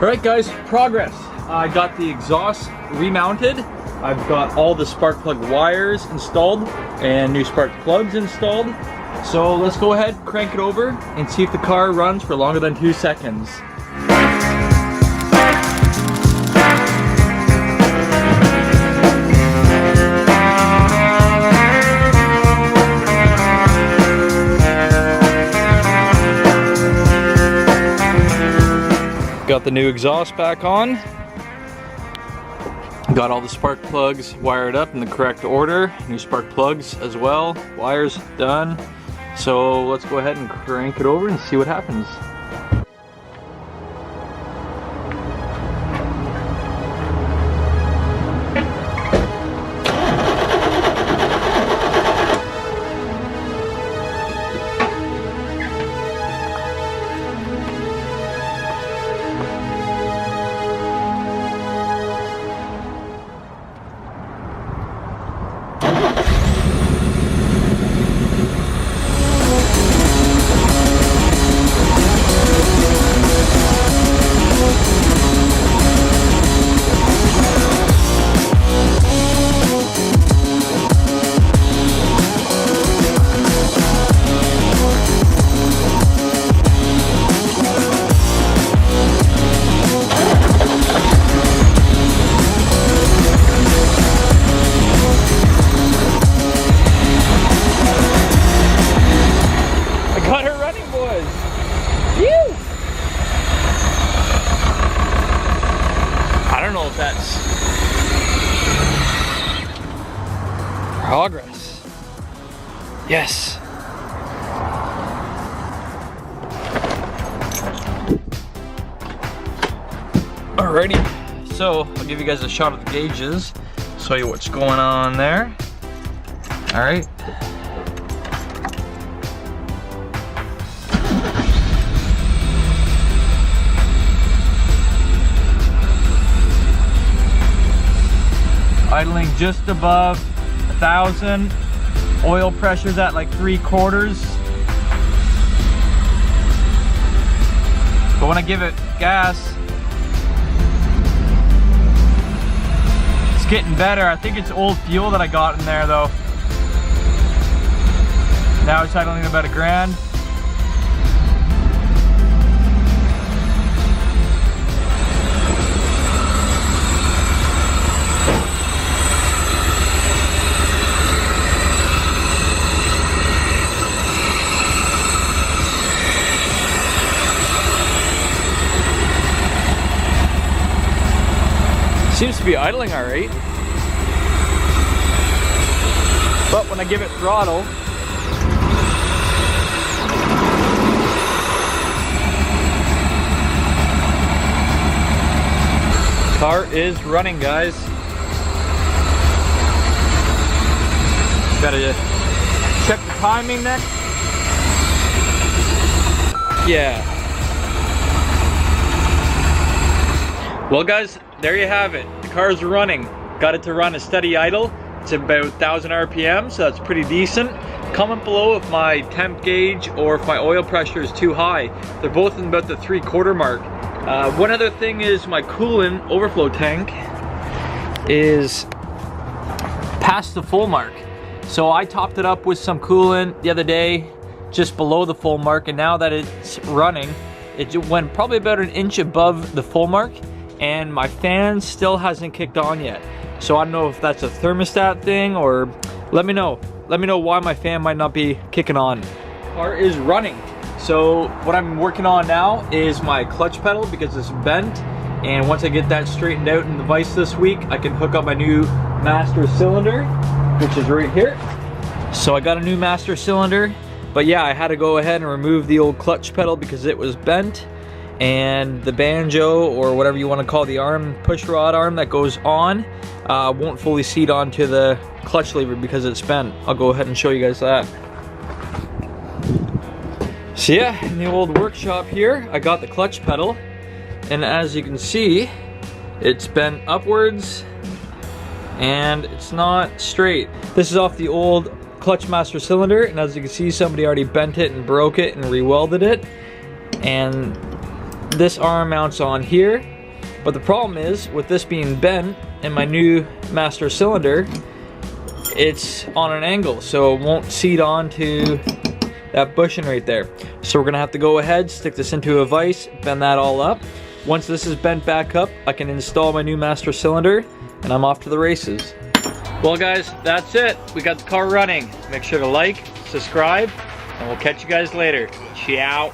Alright guys, progress. I got the exhaust remounted. I've got all the spark plug wires installed and new spark plugs installed. So let's go ahead, crank it over, and see if the car runs for longer than 2 seconds. Got the new exhaust back on. Got all the spark plugs wired up in the correct order. New spark plugs as well. Wires done. So let's go ahead and crank it over and see what happens. That's progress. Yes. Alrighty, so I'll give you guys a shot of the gauges, show you what's going on there. Alright. Idling just above 1,000. Oil pressure's at like 3/4. But when I give it gas, it's getting better. I think it's old fuel that I got in there though. Now it's idling about $1,000. Seems to be idling all right. But when I give it throttle, car is running, guys. Gotta check the timing next. Yeah. Well guys, there you have it. The car's running. Got it to run a steady idle. It's about 1,000 RPM, so that's pretty decent. Comment below if my temp gauge or if my oil pressure is too high. They're both in about the 3/4 mark. One other thing is my coolant overflow tank is past the full mark. So I topped it up with some coolant the other day, just below the full mark, and now that it's running, it went probably about 1 inch above the full mark. And my fan still hasn't kicked on yet. So I don't know if that's a thermostat thing, or let me know. Let me know why my fan might not be kicking on. Car is running. So what I'm working on now is my clutch pedal because it's bent. And once I get that straightened out in the vise this week, I can hook up my new master cylinder, which is right here. So I got a new master cylinder, but yeah, I had to go ahead and remove the old clutch pedal because it was bent. And the banjo, or whatever you want to call the arm, push rod arm that goes on, won't fully seat onto the clutch lever because it's bent. I'll go ahead and show you guys that. So yeah, in the old workshop here, I got the clutch pedal, and as you can see, it's bent upwards and it's not straight. This is off the old clutch master cylinder, and as you can see, somebody already bent it and broke it and re-welded it. And this arm mounts on here, But the problem is, with this being bent in my new master cylinder, it's on an angle, so it won't seat onto that bushing right there. So we're gonna have to go ahead, stick this into a vise, bend that all up. Once this is bent back up, I can install my new master cylinder, and I'm off to the races. Well guys, that's it. We got the car running. Make sure to like, subscribe, and we'll catch you guys later. Ciao.